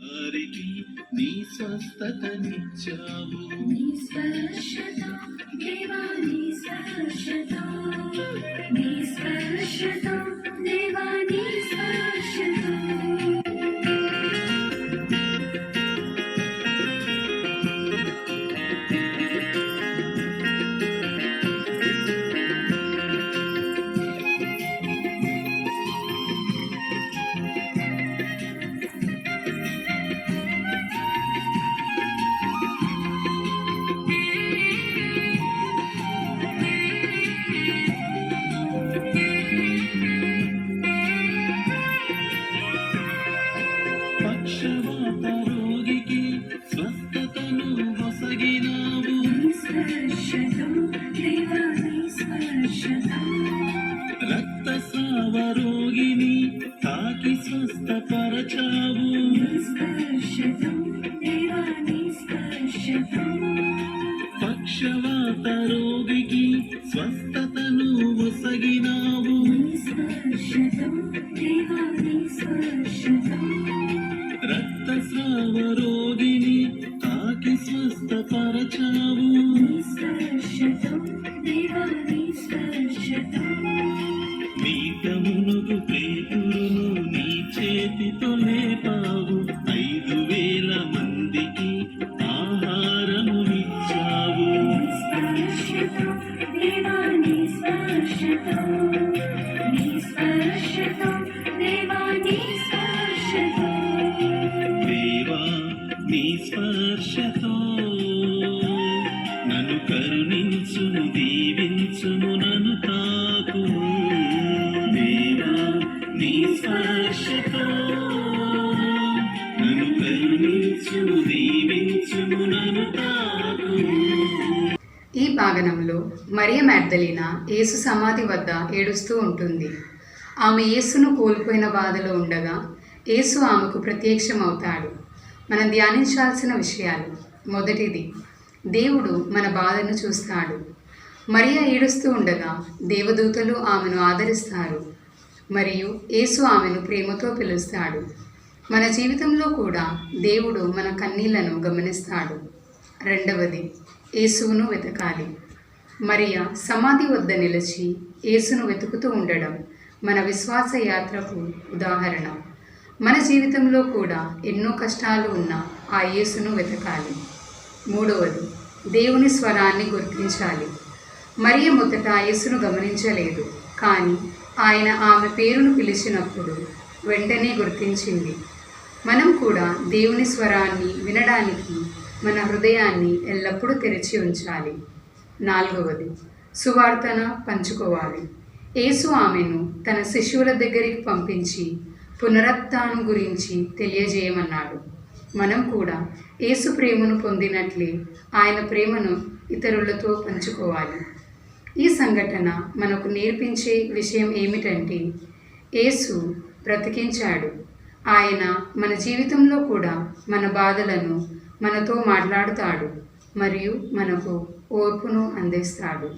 వారికి నీ స్వస్థతనిచ్చావు. నీ స్పర్శతో దేవా నీ స్పర్శతో నీ స్పర్శతో దేవా నీ స్పర్శతో పక్షవాత రోగికి స్వస్థతను వసగినావు. స్పర్శతో దేవా నీ స్పర్శతో రక్తస్రావ రోగిని తాకి స్వస్థపరచావు. స్పర్శతో దేవా నీ స్పర్శతో పక్షవాత రోగికి స్వస్థతను వసగినావు. స్పర్శతో దేవా నీ స్పర్శతో రక్తస్రావ రోగిని తాకి స్వస్థపరచావు. స్పర్శతో దేవా నీ స్పర్శతో నీకమునుకు పేతురును నీ చేతితో లేపావు. 5,000 మందికి ఆహారమునిచ్చావు. స్పర్శతో దేవా నీ స్పర్శతో నీ స్పర్శతో దేవా నీ స్పర్శతో దేవా నీ స్పర్శతో నన్ను కరుణించుము, దీవించుము, నన్ను తాకుము. దేవా నీ స్పర్శతో నన్ను కరుణించుము, దీవించుము, నన్ను తాకుము. ఈ భాగనంలో మరియ మగ్దలీనా యేసు సమాధి వద్ద ఏడుస్తూ ఉంటుంది. ఆమె యేసును కోల్పోయిన బాధలో ఉండగా యేసు ఆమెకు ప్రత్యక్షమవుతాడు. మనం ధ్యానించాల్సిన విషయాలు: మొదటిది, దేవుడు మన బాధను చూస్తాడు. మరియ ఏడుస్తూ ఉండగా దేవదూతలు ఆమెను ఆదరిస్తారు మరియు యేసు ఆమెను ప్రేమతో పిలుస్తాడు. మన జీవితంలో కూడా దేవుడు మన కన్నీళ్లను గమనిస్తాడు. రెండవది, యేసును వెతకాలి. మరియ సమాధి వద్ద నిలిచి యేసును వెతుకుతూ ఉండడం మన విశ్వాస యాత్రకు ఉదాహరణ. మన జీవితంలో కూడా ఎన్నో కష్టాలు ఉన్న ఆ యేసును వెతకాలి. మూడవది, దేవుని స్వరాన్ని గుర్తించాలి. మరియ మొదట యేసును గమనించలేదు, కానీ ఆయన ఆమె పేరును పిలిచినప్పుడు వెంటనే గుర్తించింది. మనం కూడా దేవుని స్వరాన్ని వినడానికి మన హృదయాన్ని ఎల్లప్పుడూ తెరిచి ఉంచాలి. నాలుగవది, సువార్తన పంచుకోవాలి. యేసు ఆమెను తన శిష్యుల దగ్గరికి పంపించి పునరుత్థానం గురించి తెలియజేయమన్నాడు. మనం కూడా యేసు ప్రేమను పొందినట్లే ఆయన ప్రేమను ఇతరులతో పంచుకోవాలి. ఈ సంఘటన మనకు నేర్పించే విషయం ఏమిటంటే, యేసు బ్రతికించాడు. ఆయన మన జీవితంలో కూడా మన బాధలను మనతో మాట్లాడుతాడు మరియు మనకు ఓర్పును అందిస్తాడు.